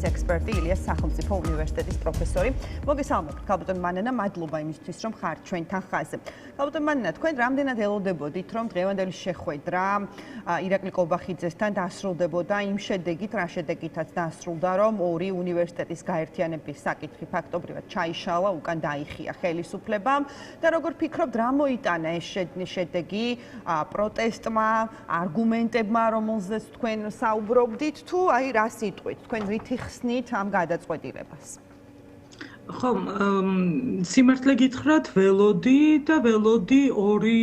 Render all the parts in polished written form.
ექსპერტი ილიას სახელმწიფო უნივერსიტეტის პროფესორი. მოგესალმებით, ქალბატონ მანანა, მადლობა იმისთვის, რომ ხართ ჩვენთან ხაზზე. ქალბატონ მანანა, თქვენ რამდენად ელოდებოდით, რომ დღევანდელი შეხვედრა ირაკლი ყობახიძესთან დასრულდებოდა იმ შედეგით, რა შედეგითაც დასრულდა, რომ ორი უნივერსიტეტის გაერთიანების საკითხი ფაქტობრივად ჩაიშალა, უკან დაიხია ხელისუფლებამ და როგორ ფიქრობთ, რა მოიტანა ეს შედეგი პროტესტმა, არგუმენტებმა, რომელზეც თქვენ საუბრობდით, თუ აი რა სიტყვით, თქვენ რითი ხსნით ამ გადაწყვეტილებას? ხო, სიმართლე გითხრათ, ველოდი ორი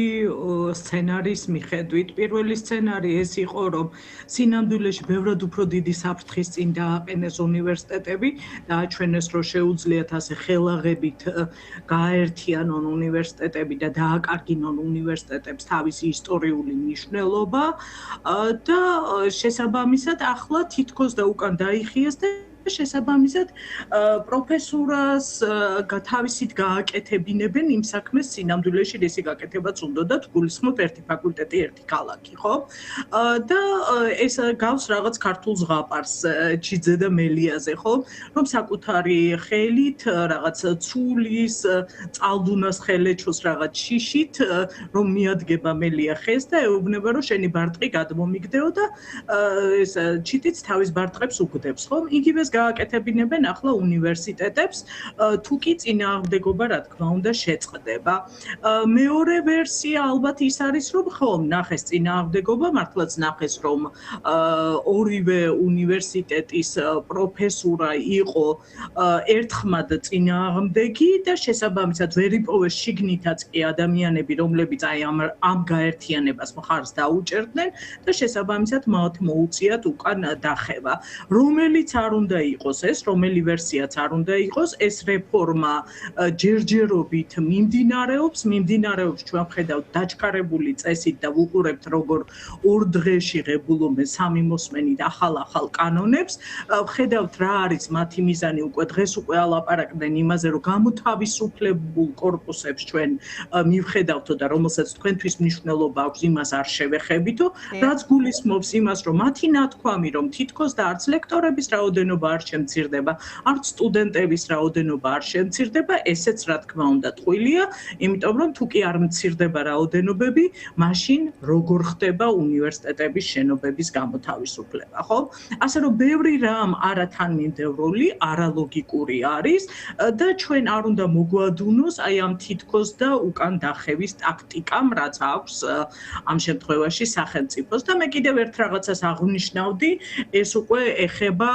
სცენარის მიხედვით. პირველი სცენარი ეს იყო, რომ სინამდვილეში ბევრად უფრო დიდი საფრთხის წინ დააყენეს უნივერსიტეტები, დააჩვენეს, რომ შეუძლიათ ასე ხელაღებით გააერთიანონ უნივერსიტეტები და დააკარგინონ უნივერსიტეტებს თავისი ისტორიული მნიშვნელობა და შესაბამისად ახლა თითქოს და უკან დაიხიეს და შესაბამისად პროფესურას თავისით გააკეთებინებენ იმ საქმეს სინამდვილეში რისი გაკეთებაც უნდათ გულისხმობ ერთი ფაკულტეტი ერთი ქალაქი ხო და ეს გავს რაღაც ქართულ ზღაპარს ჩიძე და მელიაზე ხო რომ საკუთარი ხელით რაღაც ცულის წალდუნას ხელეჩოს რაღაც შიშით რომ მიადგება მელია ხეს და ეუბნება რომ შენი ბარტყი გადმომიგდეო და ეს ჩიტიც თავის ბარტყებს უგდებს ხო იგივეს გააკეთებინებენ ახლა უნივერსიტეტებს თუ კი წინააღმდეგობა რა თქმა უნდა შეწყდება. მეორე ვერსია ალბათ ის არის რომ ხო ნახეს წინააღმდეგობა მართლაც ნახეს რომ ორივე უნივერსიტეტის პროფესურა იყო ერთხმად წინააღმდეგი და შესაბამისად ვერ იპოვეს შიგნითაც კი ადამიანები რომლებიც აი ამ გაერთიანებას მხარს დაუჭერდნენ და შესაბამისად მათ მოუწიათ უკან დახევა. რომელიც არ უნდა იყოს ეს, რომელი ვერსიაც არ უნდა იყოს, ეს რეფორმა ჯერჯერობით მიმდინარეობს ჩვენ ვხედავთ დაჩქარებული წესით და ვუყურებთ როგორ ორ დღეში ღებულობენ სამი მოსმენით ახალ კანონებს, ვხედავთ რა არის მათი მიზანი უკვე დღეს უკვე ალაპარაკდნენ იმაზე რომ გამოთავისუფლებულ კორპუსებს ჩვენ მივხედავთო და რომელსაც თქვენთვის მნიშვნელობა აქვს იმას არ შევეხებითო, რაც გულისხმობს იმას რომ მათი ნათქვამი რომ თითქოს და არც ლექტორების რაოდენობა არ შემცირდება, არც სტუდენტების რაოდენობა არ შემცირდება, ესეც რა თქმა უნდა ტყუილია, იმიტომ რომ თუ კი არ მცირდება რაოდენობები, მაშინ როგორ ხდება უნივერსიტეტების შენობების გამოთავისუფლება, ხო? ასე რომ ბევრი რამ არათანმიმდევრული, არალოგიკური არის და ჩვენ არ უნდა მოგვადუნოს აი ამ თითქოს და უკან დახევის ტაქტიკამ, რაც აქვს ამ შემთხვევაში სახელმწიფოს და მე კიდევ ერთ რაღაცას აღვნიშნავდი, ეს უკვე ეხება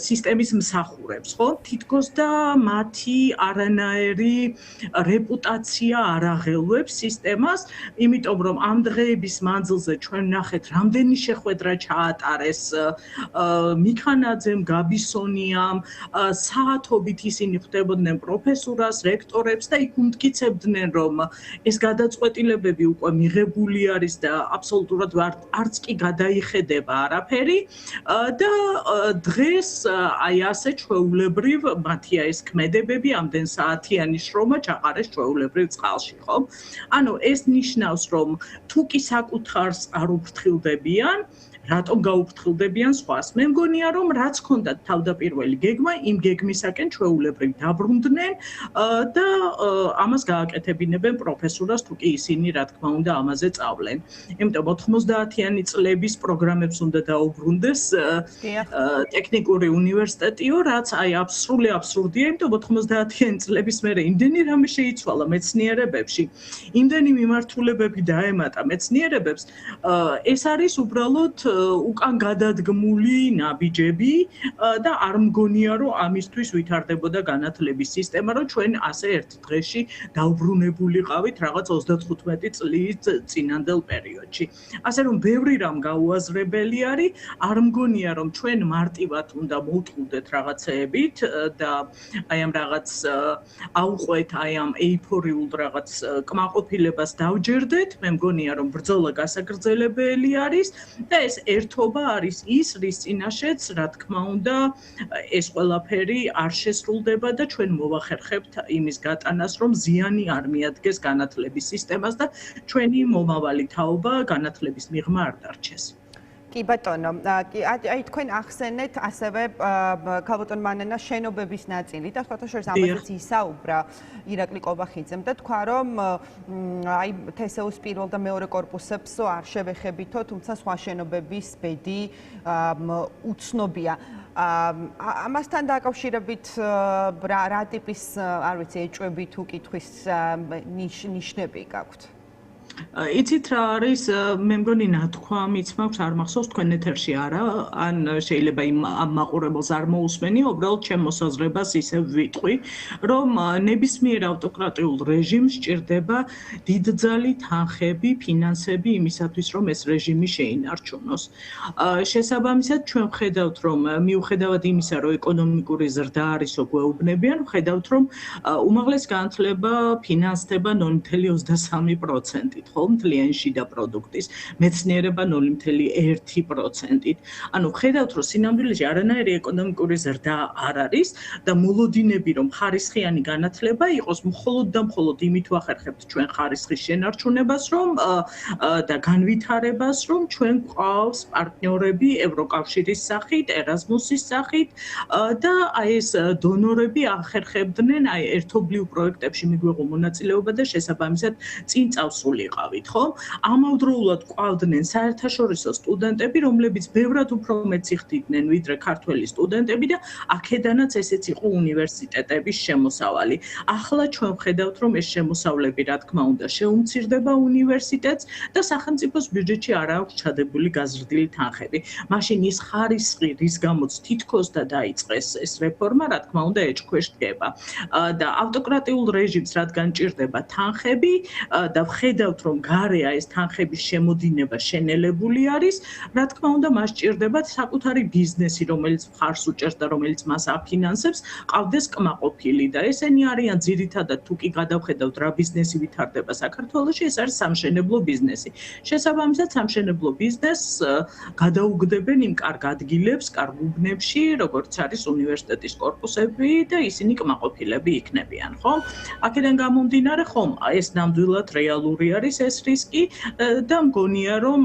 სისტემის მსახურებს, ხო? თითქოს და მათი არანაირი რეპუტაცია არ აღელვებს სისტემას, იმიტომ რომ ამ დღეების მანძილზე ჩვენ ნახეთ, რამდენი შეხვედრა ჩაატარეს მიქანაძემ, გაბისონიამ, საათობით ისინი ხვდებოდნენ პროფესურას, რექტორებს და იქ უმტკიცებდნენ, რომ ეს გადაწყვეტილებები უკვე მიღებული არის და აბსოლუტურად არც კი გადაიხედება არაფერი და დღეს აი ასე ჩვეულებრივ მათია ეს ქმედებები ამდენ საათიანი შრომა ჩაყარეს ჩვეულებრივ წყალში ხო? ანუ ეს ნიშნავს რომ თუ კი საკუთარს არ უფრთხილდებიან რატომ გაუფრთხილდებიან სხვას? მე მგონია რომ რაც ჰქონდათ თავდაპირველი გეგმა, იმ გეგმისაკენ ჩვეულებრივ დაბრუნდნენ და ამას გააკეთებინებენ პროფესურას თუ კი ისინი რა თქმა უნდა ამაზე წავლენ. იმიტომ 90-იანი წლების პროგრამებს უნდა დაუბრუნდეს ტექნიკური უნივერსიტეტიო, რაც აი სრული აბსურდია, იმიტომ 90-იანი წლების მერე იმდენი რამე შეიცვალა მეცნიერებებში, იმდენი მიმართულებები დაემატა მეცნიერებებს, ეს არის უბრალოდ უკან გადადგმული ნაბიჯები და არ მგონია რომ ამისთვის ვითარდებოდა განათლების სისტემა, რომ ჩვენ ასე ერთ დღეში დაუბრუნებულიყავით რაღაც 35 წლის წინანდელ პერიოდში. ასე რომ ბევრი რამ გაუაზრებელი არის, არ მგონია რომ ჩვენ მარტივად უნდა მოვტყუდეთ რაღაცეებით და აი ამ რაღაც აუყვეთ აი ამ ეიფორიულ რაღაც კმაყოფილებას დავჯერდეთ, მე მგონია რომ ბრძოლა გასაგრძელებელი არის და ეს ერთობა არის ის, რის წინაშეც, რა თქმა უნდა, ეს ყველაფერი არ შესრულდება და ჩვენ მოვახერხებთ იმის გატანას, რომ ზიანი არ მიადგეს განათლების სისტემას და ჩვენი მომავალი თაობა განათლების მიღმა არ დარჩეს. კი ბატონო, აი თქვენ ახსენეთ ასევე ქალბატონ მანენა შენობების ნაწილი და სხვათა შორის ამაზეც ისაუბრა ირაკლი კობახიძემ და თქვა რომ აი თესეუს პირველ და მეორე კორპუსებს არ შევეხებითო, თუმცა სხვა შენობების ბედი უცნობია. ამასთან დაკავშირებით რა ტიპის, არ ვიცი, ეჭვები თუ კითხვის ნიშნები გაქვთ? იცით რა არის, მე მგონი ნათქვამიც მაქვს, არ მახსოვს თქვენ ეთერში არა, ან შეიძლება იმ მაყურებელს არ მოусმენი, უბრალოდ ჩემ მოსაზრებას ისევ ვიტყვი, რომ ნებისმიერ ავტოკრატიულ რეჟიმს სჭირდება დიდძალი თანხები, ფინანსები იმისათვის, რომ ეს რეჟიმი შეინარჩუნოს. შესაბამისად, ჩვენ ვხედავთ, რომ მიუხედავად იმისა, რომ ეკონომიკური ზრდა არისო გვეუბნებიან, ვხედავთ, რომ უმაღლეს განათლება ფინანსდება 0.23%. ხომ მთლიანი შიდა პროდუქტის, მეცნიერება 0.1%. ანუ ხედავთ, რომ სინამდვილეში არანაირი ეკონომიკური ზრდა არ არის და მოლოდინები, რომ ხარისხიანი განათლება იყოს, მხოლოდ და მხოლოდ იმით ვახერხებთ ჩვენ ხარისხის შენარჩუნებას, რომ და განვითარებას, რომ ჩვენ გვყავს პარტნიორები ევროკავშირის სახით, ერაზმუსის სახით და აი ეს დონორები ახერხებდნენ აი ერთობლივ პროექტებში მიგვეღო მონაწილეობა და შესაბამისად წინ წავსულიყავით, ხო? ამავდროულად გვყავდნენ საერთაშორისო სტუდენტები, რომლებიც ბევრად უფრო მეტს იხდიდნენ ვიდრე ქართველი სტუდენტები და აქედანაც ესეც იყო უნივერსიტეტების შემოსავალი. ახლა ჩვენ ვხედავთ, რომ ეს შემოსავლები, რა თქმა უნდა, შეუმცირდება უნივერსიტეტს და სახელმწიფოს ბიუჯეტში არ აქვს ჩადებული გაზრდილი თანხები. მაშინ ის ხარისხი, რის გამოც თითქოს და დაიწყეს ეს რეფორმა, რა თქმა უნდა, ეჭქვეშ დგება. და ავტოკრატიულ რეჟიმს რადგან ჭირდება თანხები და ვხედავთ, რომ გარეა ეს თანხების შემოდინება შენელებული არის, რა თქმა უნდა, მას ჭირდება საკუთარი ბიზნესი, რომელიც მხარს უჭერს და რომელიც მას აფინანსებს, ყავდეს კმაყოფილი და ესენი არიან ძირითადად თუ კი გადავხედავთ რა ბიზნესი ვითარდება საქართველოში, ეს არის სამშენებლო ბიზნესი. შესაბამისად, სამშენებლო ბიზნესს გადაუგდებენ იმ კარგ ადგილებს, კარგ უბნებში, როგორც არის უნივერსიტეტის კორპუსები და ისინი კმაყოფილები იქნებიან, ხო? აქედან გამომდინარე, ხომ, ეს ნამდვილად რეალური არის ეს რისკი და მგონია, რომ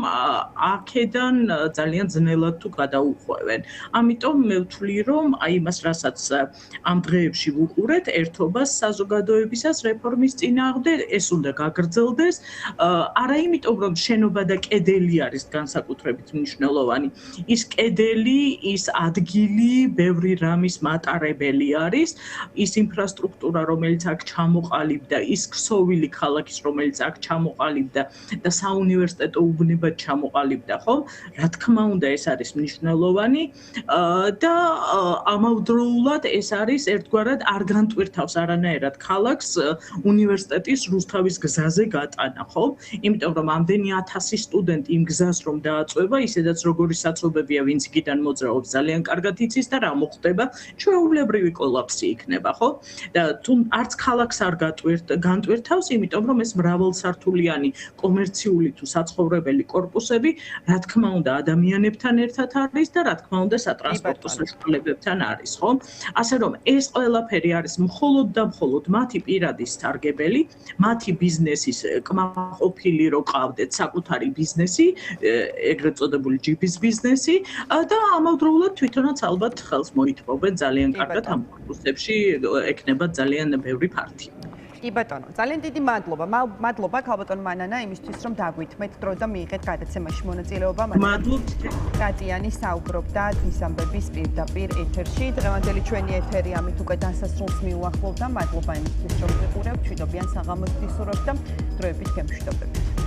აქედან ძალიან ძნელად თუ გადაუხვევენ. ამიტომ მე ვთვლი, რომ აი იმას, რასაც ამ დღეებში ვუყურეთ, ერთობას საზოგადოებისას რეფორმის წინააღმდეგ, ეს უნდა გაგრძელდეს, არა იმიტომ, რომ შენობა და კედელი არის განსაკუთრებით მნიშვნელოვანი. ის კედელი, ის ადგილი, ბევრი რამის მატარებელი არის, ის ინფრასტრუქტურა, რომელიც აქ ჩამოყალიბდა, ის ქსოვილი ქალაქის, რომელიც აქ ჩამოყალიბდა და საუნივერსიტეტო უბნებად ჩამოყალიბდა, ხო? რა თქმა უნდა, ეს არის მნიშვნელოვანი და ამავდროულად ეს არის ერთგვარად არ განტვირთავს არანაირად ქალაქს უნივერსიტეტის რუსთავის გზაზე გატანა, ხო? იმიტომ რომ ამდენი 1000 სტუდენტი იმ გზას რომ დააწვევა, ისედაც როგორი საცობებია, ვინც იქიდან მოძრაობს, ძალიან კარგად იცის და რა მოხდება, ჩვეულებრივი კოლაფსი იქნება, ხო? და თუ არც ქალაქს არ განტვირთავს, იმიტომ რომ ეს მრავალსართულიანი კომერციული თუ საცხოვრებელი კორპუსები, რა თქმა უნდა, ადამიანებთან ერთად არის და რა თქმა უნდა, სატრანსპორტო საშუალებებთან არის, ხო? ასე რომ ეს ყველაფერი არის მხოლოდ და მხოლოდ მათი პირადი სარგებელი, მათი ბიზნესის კმაყოფილი რო ყავდეთ საკუთარი ბიზნესი, ეგრეთ წოდებული ჯიბის ბიზნესი და ამავდროულად თვითონაც ალბათ ხელს მოითმობენ ძალიან კარგად ამ კორპუსებში ექნება ძალიან ბევრი ფართი. კი ბატონო, ძალიან დიდი მადლობა. მადლობა ქალბატონ მანანა იმისთვის, რომ დაგვითმეთ დრო და მიიღეთ გადაცემაში მონაწილეობა. მადლობთ. კატიანი საუბრობდა დღის ამბების პირდაპირ ეთერში. დღევანდელი ჩვენი ეთერი ამით უკვე დასასრულს მიუახლოვდა. მადლობა იმისთვის, რომ გიყურებთ. მშვიდობიან საღამოს გისურვებთ და დროებით გემშვიდობებით.